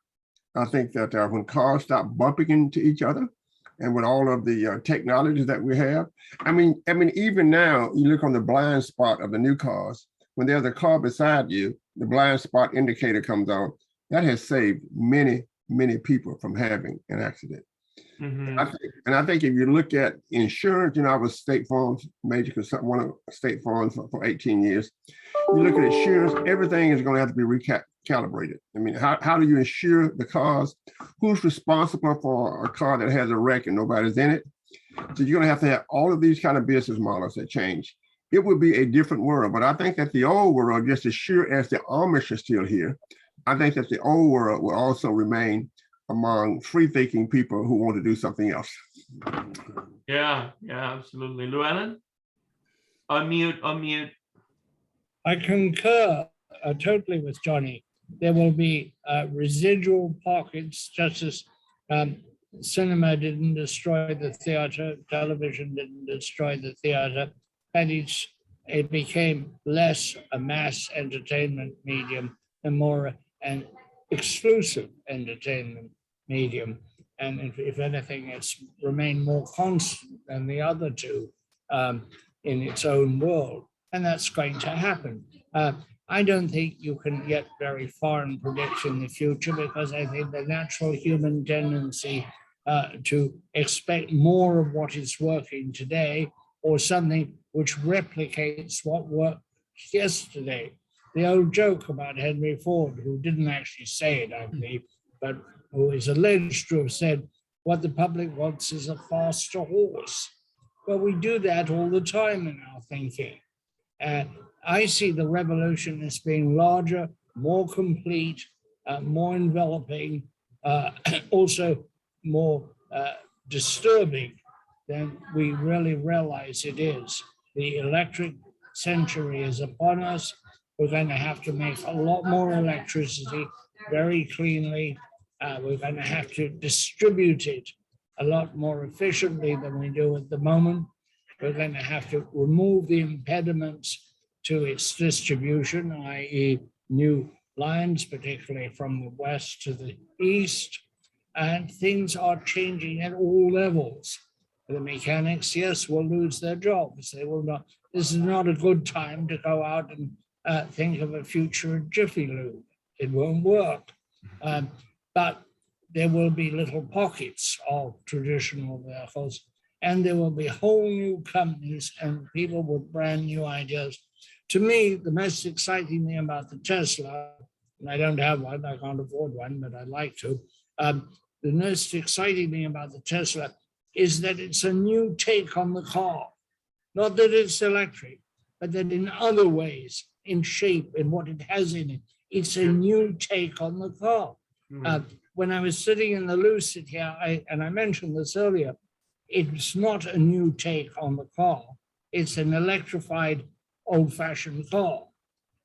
B: I think that when cars stop bumping into each other, and with all of the technologies that we have, I mean, even now, you look on the blind spot of the new cars, when there's a car beside you, the blind spot indicator comes on. That has saved many, many people from having an accident. Mm-hmm. I think if you look at insurance, I was State Farm's major consultant, one of State Farm's for 18 years. You look at insurance, everything is going to have to be recalibrated. I mean, how do you insure the cars? Who's responsible for a car that has a wreck and nobody's in it? So you're going to have all of these kind of business models that change. It would be a different world, but I think that the old world, just as sure as the Amish are still here, I think that the old world will also remain among free-thinking people who want to do something else.
A: Yeah, absolutely. Llewellyn? Unmute.
C: I concur totally with Johnny. There will be residual pockets, just as cinema didn't destroy the theater, television didn't destroy the theater, and it became less a mass entertainment medium and more an exclusive entertainment medium. And if anything, it's remained more constant than the other two in its own world. And that's going to happen. I don't think you can get very far in predicting the future, because I think the natural human tendency to expect more of what is working today, or something which replicates what worked yesterday. The old joke about Henry Ford, who didn't actually say it, I believe, but who is alleged to have said, what the public wants is a faster horse. Well, we do that all the time in our thinking. I see the revolution as being larger, more complete, more enveloping, also more disturbing than we really realize it is. The electric century is upon us. We're going to have to make a lot more electricity very cleanly. We're going to have to distribute it a lot more efficiently than we do at the moment. We're going to have to remove the impediments to its distribution, i.e. new lines, particularly from the west to the east. And things are changing at all levels. The mechanics, yes, will lose their jobs. They will not. This is not a good time to go out and think of a future of Jiffy Lube. It won't work. But there will be little pockets of traditional vehicles, and there will be whole new companies and people with brand new ideas. To me, the most exciting thing about the Tesla, and I don't have one, I can't afford one, but I'd like to. The most exciting thing about the Tesla is that it's a new take on the car. Not that it's electric, but that in other ways, in shape, in what it has in it, it's a new take on the car. When I was sitting in the Lucid here, and I mentioned this earlier, it's not a new take on the car. It's an electrified, old-fashioned car.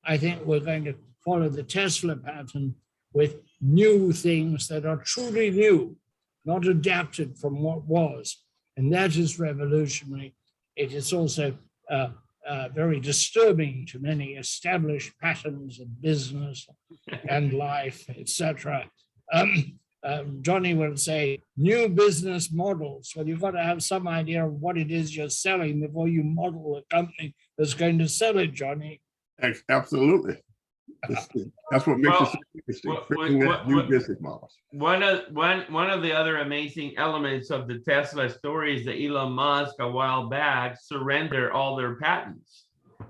C: I think we're going to follow the Tesla pattern with new things that are truly new, not adapted from what was. And that is revolutionary. It is also very disturbing to many established patterns of business and life, etc. Johnny will say, new business models. Well, you've got to have some idea of what it is you're selling before you model a company that's going to sell it, Johnny.
B: Absolutely. That's what makes it so interesting, figuring out new business models.
A: One of the other amazing elements of the Tesla story is that Elon Musk a while back surrendered all their patents.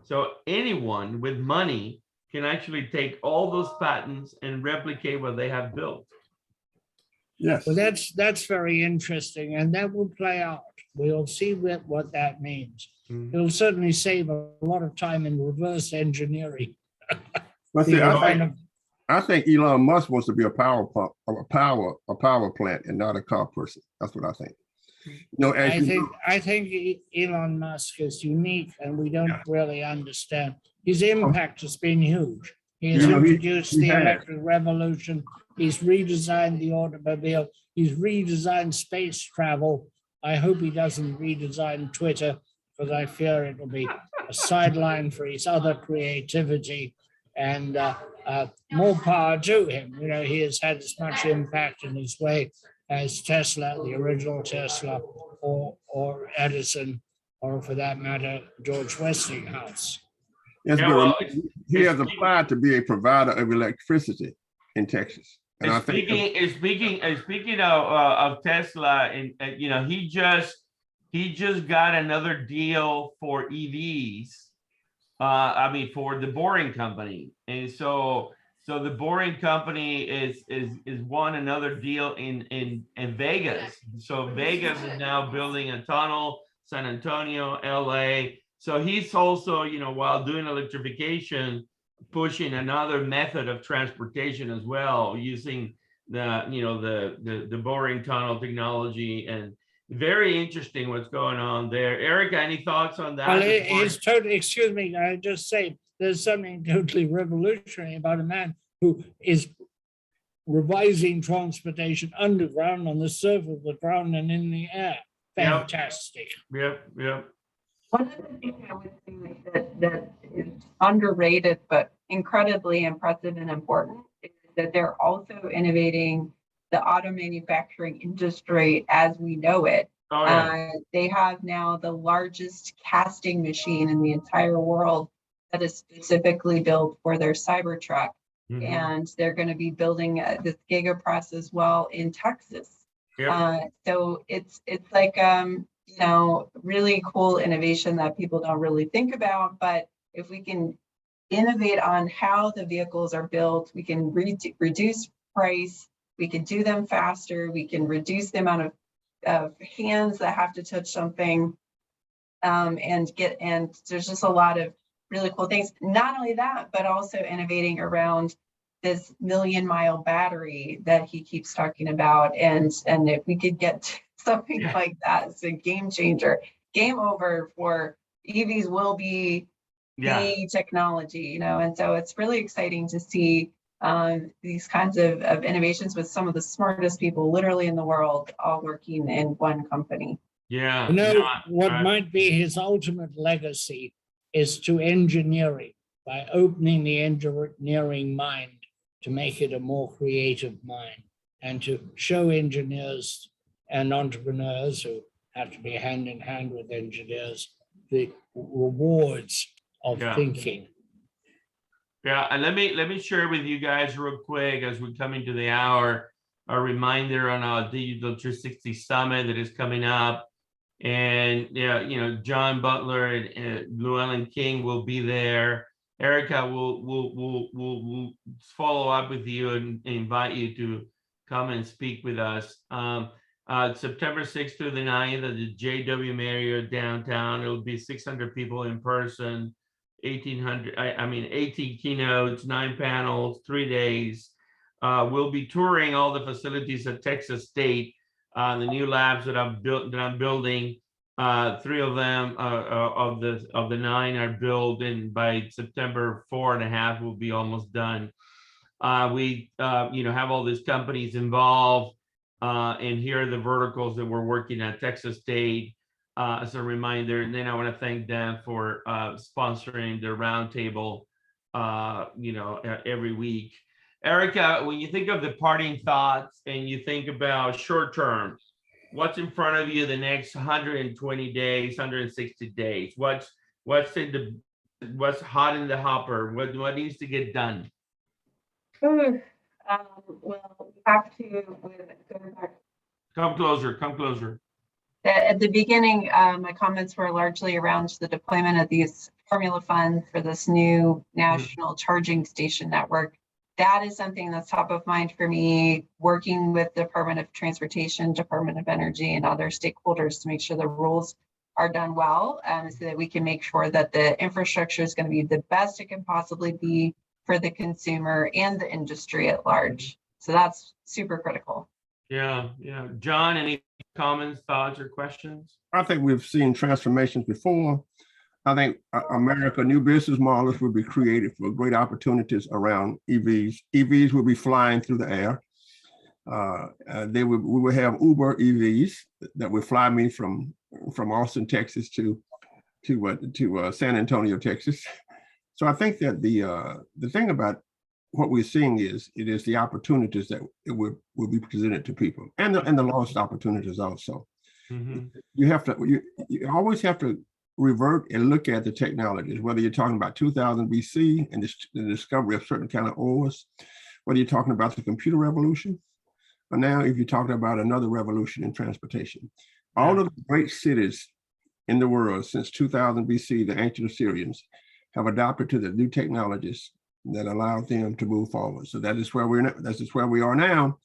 A: So anyone with money can actually take all those patents and replicate what they have built.
B: Yes.
C: Well, that's very interesting, and that will play out. We'll see what that means. It'll certainly save a lot of time in reverse engineering.
B: But see, I think Elon Musk wants to be a power plant and not a car person. That's what I think. No,
C: I think Elon Musk is unique, and we don't really understand. His impact has been huge. He has introduced the electric revolution. He's redesigned the automobile. He's redesigned space travel. I hope he doesn't redesign Twitter, because I fear it will be a sideline for his other creativity. And more power to him. You know, he has had as much impact in his way as Tesla, the original Tesla, or Edison, or for that matter, George Westinghouse.
B: Yes, he has applied to be a provider of electricity in Texas. And I think
A: speaking of Tesla, and you know, he just got another deal for EVs. I mean, for the Boring Company, and so the Boring Company is won another deal in Vegas. So Vegas is now building a tunnel, San Antonio, LA. So he's also, you know, while doing electrification, pushing another method of transportation as well, using the Boring tunnel technology. And very interesting what's going on there. Erika, any thoughts on that?
C: Well, it's totally, excuse me, I just say there's something totally revolutionary about a man who is revising transportation underground, on the surface of the ground, and in the air. Fantastic.
A: Yep.
D: One of the things I would say that is underrated but incredibly impressive and important is that they're also innovating the auto manufacturing industry as we know it.
A: Oh, yeah.
D: They have now the largest casting machine in the entire world that is specifically built for their Cybertruck. And they're going to be building this gigapress as well in Texas.
A: Yep.
D: So it's like you know, really cool innovation that people don't really think about. But if we can innovate on how the vehicles are built, we can reduce price, we can do them faster, we can reduce the amount of hands that have to touch something, and there's just a lot of really cool things. Not only that, but also innovating around this 1,000,000-mile battery that he keeps talking about. And if we could get something like that, it's a game changer. Game over for EVs will be the technology, and so it's really exciting to see these kinds of innovations with some of the smartest people literally in the world all working in one company.
A: Yeah.
C: What might be his ultimate legacy is to engineering, by opening the engineering mind to make it a more creative mind, and to show engineers and entrepreneurs who have to be hand in hand with engineers the rewards of thinking.
A: Yeah, and let me share with you guys real quick as we're coming to the hour, a reminder on our Digital 360 Summit that is coming up. And John Butler and Llewellyn King will be there. Erika will follow up with you and invite you to come and speak with us. September 6th through the 9th at the JW Marriott downtown. It'll be 600 people in person, 18 keynotes, 9 panels, 3 days. We'll be touring all the facilities at Texas State, the new labs that I'm building. 3 of them of the 9 are built, and by September 4.5 will be almost done. We have all these companies involved, and here are the verticals that we're working at Texas State as a reminder. And then I want to thank them for sponsoring the roundtable every week. Erika, when you think of the parting thoughts and you think about short term, what's in front of you the next 120 days, 160 days? What's hot in the hopper? What needs to get done?
D: Well, we have to
A: Come closer.
D: At the beginning, my comments were largely around the deployment of these formula funds for this new national charging station network. That is something that's top of mind for me, working with the Department of Transportation, Department of Energy, and other stakeholders to make sure the rules are done well, so that we can make sure that the infrastructure is going to be the best it can possibly be for the consumer and the industry at large. So that's super critical.
A: Yeah. John, any comments, thoughts, or questions?
B: I think we've seen transformations before. I think America, new business models will be created for great opportunities around EVs. EVs will be flying through the air. We will have Uber EVs that will fly me from Austin, Texas to San Antonio, Texas. So I think that the thing about what we're seeing is the opportunities that it will be presented to people, and the lost opportunities also. Mm-hmm. You always have to revert and look at the technologies, whether you're talking about 2000 BC and the discovery of certain kind of ores, whether you're talking about the computer revolution, or now if you're talking about another revolution in transportation. All of the great cities in the world since 2000 BC, the ancient Assyrians, have adopted to the new technologies that allow them to move forward. So that is where we are now,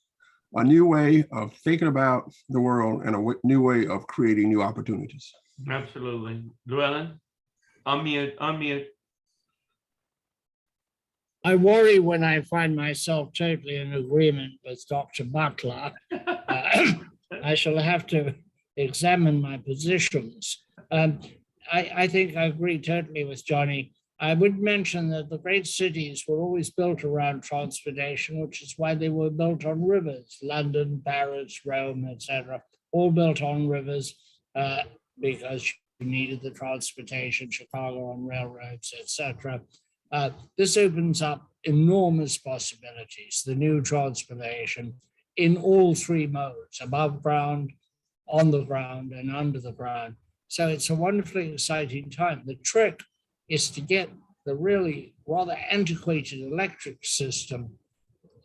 B: a new way of thinking about the world and a new way of creating new opportunities.
A: Absolutely. Llewellyn, unmute.
C: I worry when I find myself totally in agreement with Dr. Butler. I shall have to examine my positions. I think I agree totally with Johnny. I would mention that the great cities were always built around transportation, which is why they were built on rivers. London, Paris, Rome, etc., all built on rivers because you needed the transportation, Chicago on railroads, etc. This opens up enormous possibilities, the new transportation in all 3 modes, above ground, on the ground, and under the ground. So it's a wonderfully exciting time. The trick is to get the really rather antiquated electric system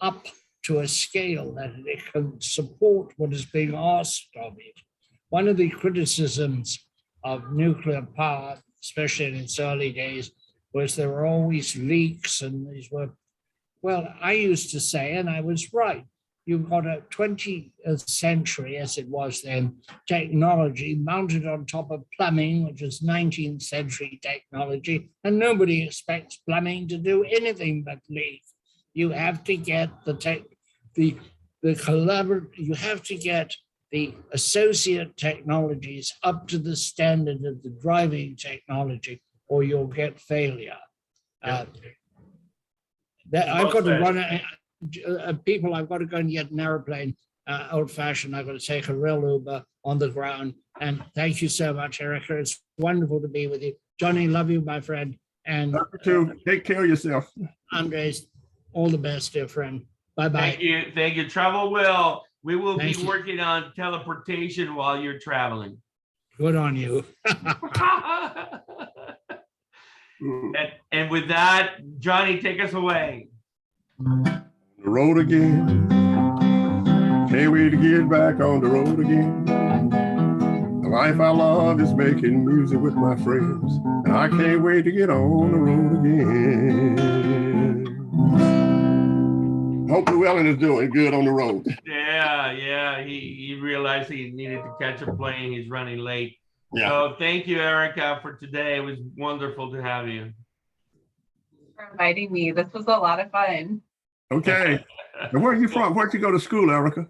C: up to a scale that it can support what is being asked of it. One of the criticisms of nuclear power, especially in its early days, was there were always leaks, and these were, well, I used to say, and I was right, you've got a 20th century, as it was then, technology mounted on top of plumbing, which is 19th century technology, and nobody expects plumbing to do anything but leak. You have to get you have to get the associate technologies up to the standard of the driving technology, or you'll get failure. I've got to run people, I've got to go and get an airplane, old fashioned. I've got to take a real Uber on the ground. And thank you so much, Erika. It's wonderful to be with you. Johnny, love you, my friend. And
B: take care of yourself.
C: Andres, all the best, dear friend. Bye-bye.
A: Thank you. Thank you. Travel well. We will
C: Thank
A: be
C: you.
A: working on teleportation while you're traveling.
C: Good on you.
A: and with that, Johnny, take us away.
B: The road again. Can't wait to get back on the road again. The life I love is making music with my friends, and I can't wait to get on the road again. Hope Llewellyn is doing good on the road.
A: Yeah. He realized he needed to catch a plane. He's running late.
B: Yeah.
A: So thank you, Erika, for today. It was wonderful to have you.
D: For inviting me. This was a lot of fun.
B: Okay. And where are you from? Where'd you go to school, Erika?